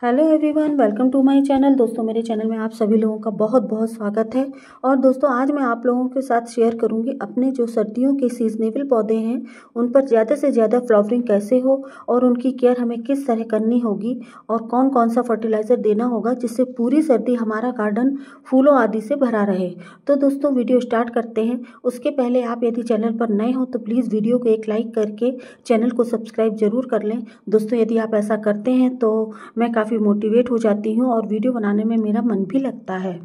Hello everyone, welcome to my channel. दोस्तों, मेरे channel में आप सभी लोगों का बहुत बहुत स्वागत है। और दोस्तों, आज मैं आप लोगों के साथ शेयर करूंगी अपने जो सर्दियों के सीजनेबल पौधे हैं उन पर ज़्यादा से ज़्यादा फ्लावरिंग कैसे हो और उनकी केयर हमें किस तरह करनी होगी और कौन कौन सा फर्टिलाइज़र देना होगा जिससे पूरी सर्दी हमारा गार्डन फूलों आदि से भरा रहे। तो दोस्तों, वीडियो स्टार्ट करते हैं। उसके पहले आप यदि चैनल पर नए हो तो प्लीज़ वीडियो को एक लाइक करके चैनल को सब्सक्राइब जरूर कर लें। दोस्तों, यदि आप ऐसा करते हैं तो मैं काफ़ी मोटिवेट हो जाती हूँ और वीडियो बनाने में मेरा मन भी लगता है।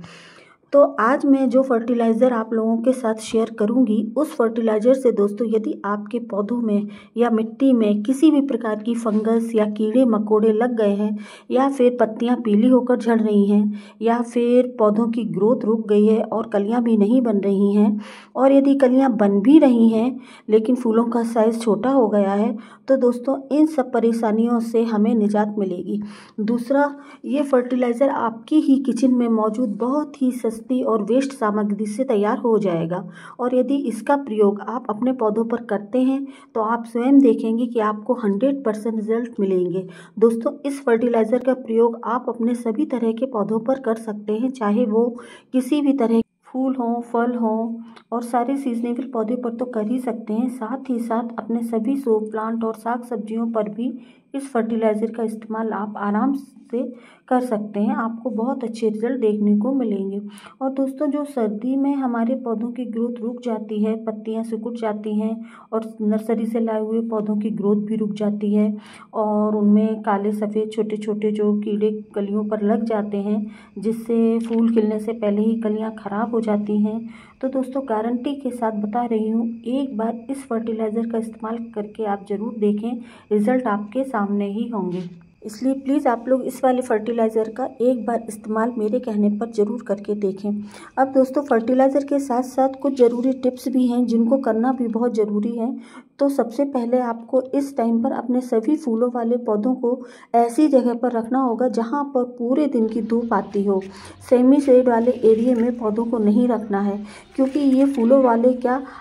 तो आज मैं जो फर्टिलाइज़र आप लोगों के साथ शेयर करूंगी उस फर्टिलाइज़र से दोस्तों, यदि आपके पौधों में या मिट्टी में किसी भी प्रकार की फंगस या कीड़े मकोड़े लग गए हैं या फिर पत्तियां पीली होकर झड़ रही हैं या फिर पौधों की ग्रोथ रुक गई है और कलियां भी नहीं बन रही हैं, और यदि कलियां बन भी रही हैं लेकिन फूलों का साइज़ छोटा हो गया है, तो दोस्तों इन सब परेशानियों से हमें निजात मिलेगी। दूसरा, ये फर्टिलाइज़र आपकी ही किचन में मौजूद बहुत ही सस्ती और वेस्ट सामग्री से तैयार हो जाएगा, और यदि इसका प्रयोग आप अपने पौधों पर करते हैं तो आप स्वयं देखेंगे कि आपको 100% रिजल्ट मिलेंगे। दोस्तों, इस फर्टिलाइज़र का प्रयोग आप अपने सभी तरह के पौधों पर कर सकते हैं, चाहे वो किसी भी तरह फूल हों, फल हों, और सारे सीजनेबल पौधे पर तो कर ही सकते हैं। साथ ही साथ अपने सभी शो प्लांट और साग सब्जियों पर भी इस फर्टिलाइज़र का इस्तेमाल आप आराम से कर सकते हैं। आपको बहुत अच्छे रिजल्ट देखने को मिलेंगे। और दोस्तों, जो सर्दी में हमारे पौधों की ग्रोथ रुक जाती है, पत्तियां सिकुड़ जाती हैं और नर्सरी से लाए हुए पौधों की ग्रोथ भी रुक जाती है और उनमें काले सफ़ेद छोटे छोटे जो कीड़े कलियों पर लग जाते हैं जिससे फूल खिलने से पहले ही कलियां ख़राब हो जाती हैं, तो दोस्तों गारंटी के साथ बता रही हूँ, एक बार इस फर्टिलाइज़र का इस्तेमाल करके आप ज़रूर देखें, रिज़ल्ट आपके सामने ही होंगे। इसलिए प्लीज़ आप लोग इस वाले फर्टिलाइज़र का एक बार इस्तेमाल मेरे कहने पर ज़रूर करके देखें। अब दोस्तों, फर्टिलाइज़र के साथ साथ कुछ ज़रूरी टिप्स भी हैं जिनको करना भी बहुत ज़रूरी है। तो सबसे पहले आपको इस टाइम पर अपने सभी फूलों वाले पौधों को ऐसी जगह पर रखना होगा जहाँ पर पूरे दिन की धूप आती हो। सेमी शेड वाले एरिया में पौधों को नहीं रखना है, क्योंकि ये फूलों वाले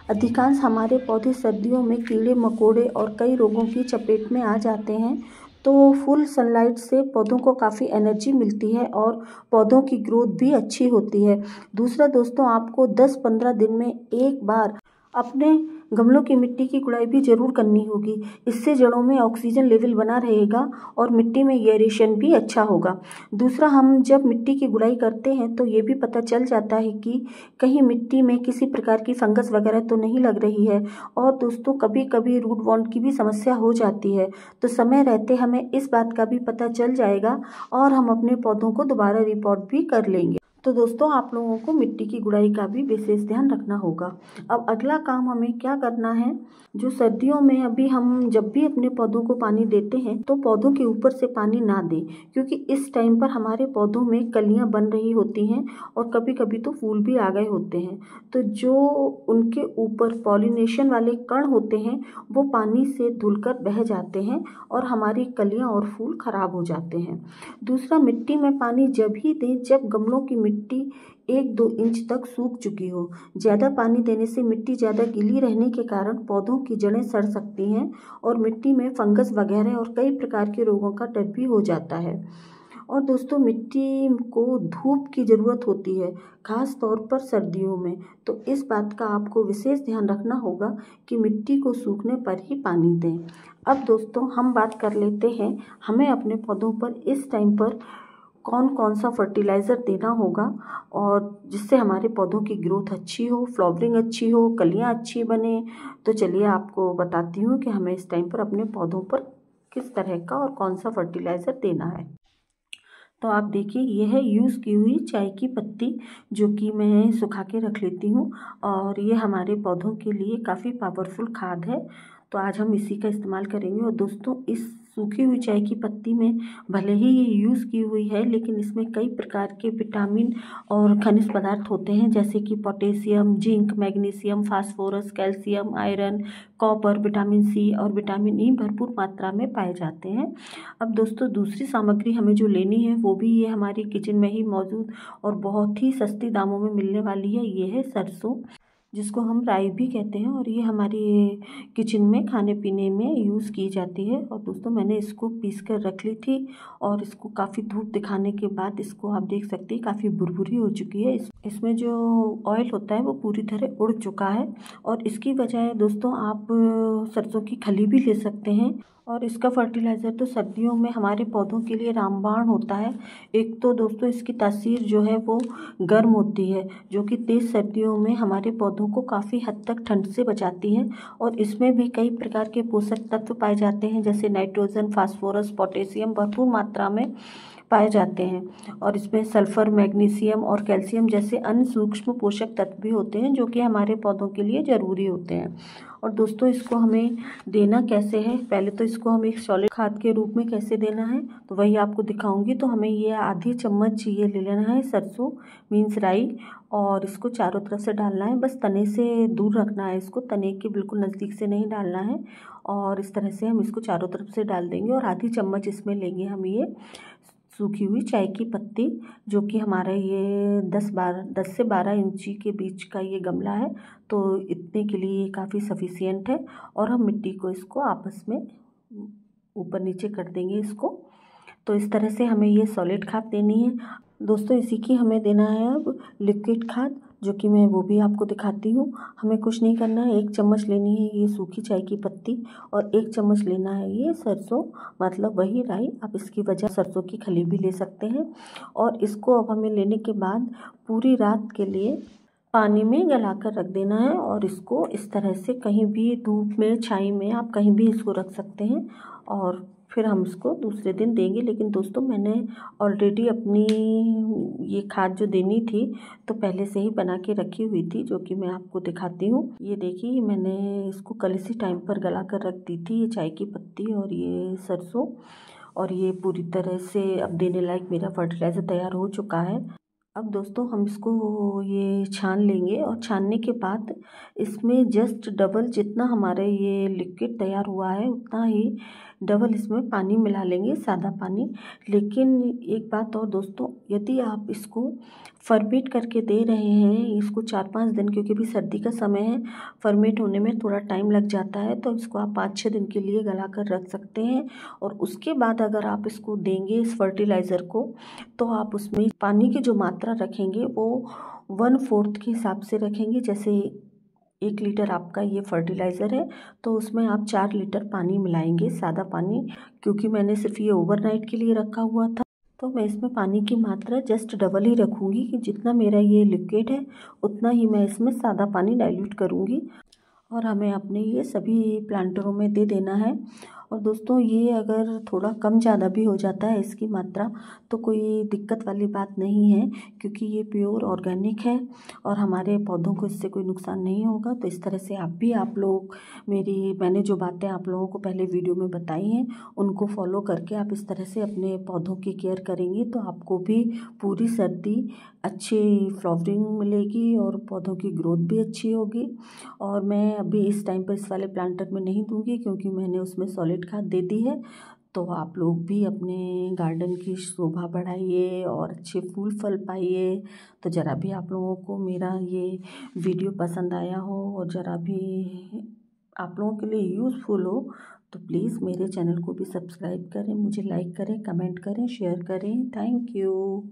अधिकांश हमारे पौधे सर्दियों में कीड़े मकोड़े और कई रोगों की चपेट में आ जाते हैं। तो फुल सनलाइट से पौधों को काफ़ी एनर्जी मिलती है और पौधों की ग्रोथ भी अच्छी होती है। दूसरा दोस्तों, आपको 10-15 दिन में एक बार अपने गमलों की मिट्टी की गुड़ाई भी ज़रूर करनी होगी। इससे जड़ों में ऑक्सीजन लेवल बना रहेगा और मिट्टी में एयरेशन भी अच्छा होगा। दूसरा, हम जब मिट्टी की गुड़ाई करते हैं तो ये भी पता चल जाता है कि कहीं मिट्टी में किसी प्रकार की फंगस वगैरह तो नहीं लग रही है। और दोस्तों, कभी कभी रूट बॉन्ड की भी समस्या हो जाती है, तो समय रहते हमें इस बात का भी पता चल जाएगा और हम अपने पौधों को दोबारा रिपोर्ट भी कर लेंगे। तो दोस्तों, आप लोगों को मिट्टी की गुड़ाई का भी विशेष ध्यान रखना होगा। अब अगला काम हमें क्या करना है, जो सर्दियों में अभी हम जब भी अपने पौधों को पानी देते हैं तो पौधों के ऊपर से पानी ना दें, क्योंकि इस टाइम पर हमारे पौधों में कलियां बन रही होती हैं और कभी कभी तो फूल भी आ गए होते हैं। तो जो उनके ऊपर पॉलिनेशन वाले कण होते हैं वो पानी से धुलकर बह जाते हैं और हमारी कलियां और फूल खराब हो जाते हैं। दूसरा, मिट्टी में पानी जब ही दें जब गमलों की मिट्टी 1-2 इंच तक सूख चुकी हो। ज़्यादा पानी देने से मिट्टी ज़्यादा गीली रहने के कारण पौधों की जड़ें सड़ सकती हैं और मिट्टी में फंगस वगैरह और कई प्रकार के रोगों का डर भी हो जाता है। और दोस्तों, मिट्टी को धूप की ज़रूरत होती है, खास तौर पर सर्दियों में। तो इस बात का आपको विशेष ध्यान रखना होगा कि मिट्टी को सूखने पर ही पानी दें। अब दोस्तों, हम बात कर लेते हैं हमें अपने पौधों पर इस टाइम पर कौन कौन सा फर्टिलाइज़र देना होगा और जिससे हमारे पौधों की ग्रोथ अच्छी हो, फ्लावरिंग अच्छी हो, कलियां अच्छी बने। तो चलिए आपको बताती हूँ कि हमें इस टाइम पर अपने पौधों पर किस तरह का और कौन सा फर्टिलाइज़र देना है। तो आप देखिए, यह है यूज़ की हुई चाय की पत्ती, जो कि मैं सुखा के रख लेती हूँ और ये हमारे पौधों के लिए काफ़ी पावरफुल खाद है। तो आज हम इसी का इस्तेमाल करेंगे। और दोस्तों, इस सूखी हुई चाय की पत्ती में भले ही ये यूज़ की हुई है, लेकिन इसमें कई प्रकार के विटामिन और खनिज पदार्थ होते हैं, जैसे कि potassium, zinc, magnesium, phosphorus, calcium, iron, copper, vitamin C और विटामिन ई भरपूर मात्रा में पाए जाते हैं। अब दोस्तों, दूसरी सामग्री हमें जो लेनी है वो भी ये हमारी किचन में ही मौजूद और बहुत ही सस्ती दामों में मिलने वाली है। ये है सरसों। जिसको हम राई भी कहते हैं, और ये हमारी किचन में खाने पीने में यूज़ की जाती है। और दोस्तों मैंने इसको पीस कर रख ली थी, और इसको काफ़ी धूप दिखाने के बाद इसको आप देख सकते हैं काफ़ी भुरभुरी हो चुकी है। इसमें जो ऑयल होता है वो पूरी तरह उड़ चुका है। और इसकी बजाय दोस्तों आप सरसों की खली भी ले सकते हैं। और इसका फर्टिलाइज़र तो सर्दियों में हमारे पौधों के लिए रामबाण होता है। एक तो दोस्तों इसकी तासीर जो है वो गर्म होती है, जो कि तेज़ सर्दियों में हमारे पौधों को काफ़ी हद तक ठंड से बचाती है। और इसमें भी कई प्रकार के पोषक तत्व पाए जाते हैं, जैसे नाइट्रोजन, फास्फोरस, पोटेशियम भरपूर मात्रा में पाए जाते हैं। और इसमें सल्फर, मैग्नीशियम और कैल्शियम जैसे अन्य सूक्ष्म पोषक तत्व भी होते हैं, जो कि हमारे पौधों के लिए ज़रूरी होते हैं। और दोस्तों इसको हमें देना कैसे है, पहले तो इसको हम एक सॉलिड खाद के रूप में कैसे देना है तो वही आपको दिखाऊंगी। तो हमें ये आधी चम्मच ये ले लेना है सरसों मीन्स राई, और इसको चारों तरफ से डालना है। बस तने से दूर रखना है इसको, तने के बिल्कुल नज़दीक से नहीं डालना है। और इस तरह से हम इसको चारों तरफ से डाल देंगे। और आधी चम्मच इसमें लेंगे हम ये सूखी हुई चाय की पत्ती, जो कि हमारा ये 10 से 12 इंची के बीच का ये गमला है, तो इतने के लिए ये काफ़ी सफिशियंट है। और हम मिट्टी को इसको आपस में ऊपर नीचे कर देंगे इसको। तो इस तरह से हमें ये सॉलिड खाद देनी है। दोस्तों इसी की हमें देना है अब लिक्विड खाद, जो कि मैं वो भी आपको दिखाती हूँ। हमें कुछ नहीं करना है, 1 चम्मच लेनी है ये सूखी चाय की पत्ती, और 1 चम्मच लेना है ये सरसों, मतलब वही राई। आप इसकी वजह सरसों की खली भी ले सकते हैं। और इसको अब हमें लेने के बाद पूरी रात के लिए पानी में गला कर रख देना है। और इसको इस तरह से कहीं भी धूप में, छाई में, आप कहीं भी इसको रख सकते हैं। और फिर हम इसको दूसरे दिन देंगे। लेकिन दोस्तों मैंने ऑलरेडी अपनी ये खाद जो देनी थी तो पहले से ही बना के रखी हुई थी, जो कि मैं आपको दिखाती हूँ। ये देखिए मैंने इसको कल इसी टाइम पर गला कर रख दी थी, ये चाय की पत्ती और ये सरसों। और ये पूरी तरह से अब देने लायक मेरा फर्टिलाइज़र तैयार हो चुका है। अब दोस्तों हम इसको ये छान लेंगे, और छानने के बाद इसमें जस्ट डबल जितना हमारा ये लिक्विड तैयार हुआ है उतना ही डबल इसमें पानी मिला लेंगे, सादा पानी। लेकिन एक बात और दोस्तों, यदि आप इसको फर्मेट करके दे रहे हैं इसको 4-5 दिन, क्योंकि अभी सर्दी का समय है, फर्मेट होने में थोड़ा टाइम लग जाता है, तो इसको आप 5-6 दिन के लिए गला कर रख सकते हैं। और उसके बाद अगर आप इसको देंगे इस फर्टिलाइज़र को, तो आप उसमें पानी की जो मात्रा रखेंगे वो 1/4 के हिसाब से रखेंगे। जैसे 1 लीटर आपका ये फर्टिलाइज़र है तो उसमें आप 4 लीटर पानी मिलाएंगे, सादा पानी। क्योंकि मैंने सिर्फ ये ओवरनाइट के लिए रखा हुआ था, तो मैं इसमें पानी की मात्रा जस्ट डबल ही रखूँगी, कि जितना मेरा ये लिक्विड है उतना ही मैं इसमें सादा पानी डाइल्यूट करूँगी। और हमें अपने ये सभी प्लांटरों में दे देना है। और दोस्तों ये अगर थोड़ा कम ज़्यादा भी हो जाता है इसकी मात्रा तो कोई दिक्कत वाली बात नहीं है, क्योंकि ये प्योर ऑर्गेनिक है और हमारे पौधों को इससे कोई नुकसान नहीं होगा। तो इस तरह से आप लोग मैंने जो बातें आप लोगों को पहले वीडियो में बताई हैं उनको फॉलो करके आप इस तरह से अपने पौधों की केयर करेंगे तो आपको भी पूरी सर्दी अच्छी फ्लावरिंग मिलेगी और पौधों की ग्रोथ भी अच्छी होगी। और मैं अभी इस टाइम पर इस वाले प्लांटर में नहीं दूंगी, क्योंकि मैंने उसमें सॉलिड खाद दे दी है। तो आप लोग भी अपने गार्डन की शोभा बढ़ाइए और अच्छे फूल फल पाइए। तो ज़रा भी आप लोगों को मेरा ये वीडियो पसंद आया हो और ज़रा भी आप लोगों के लिए यूज़फुल हो तो प्लीज़ मेरे चैनल को भी सब्सक्राइब करें, मुझे लाइक करें, कमेंट करें, शेयर करें। Thank you.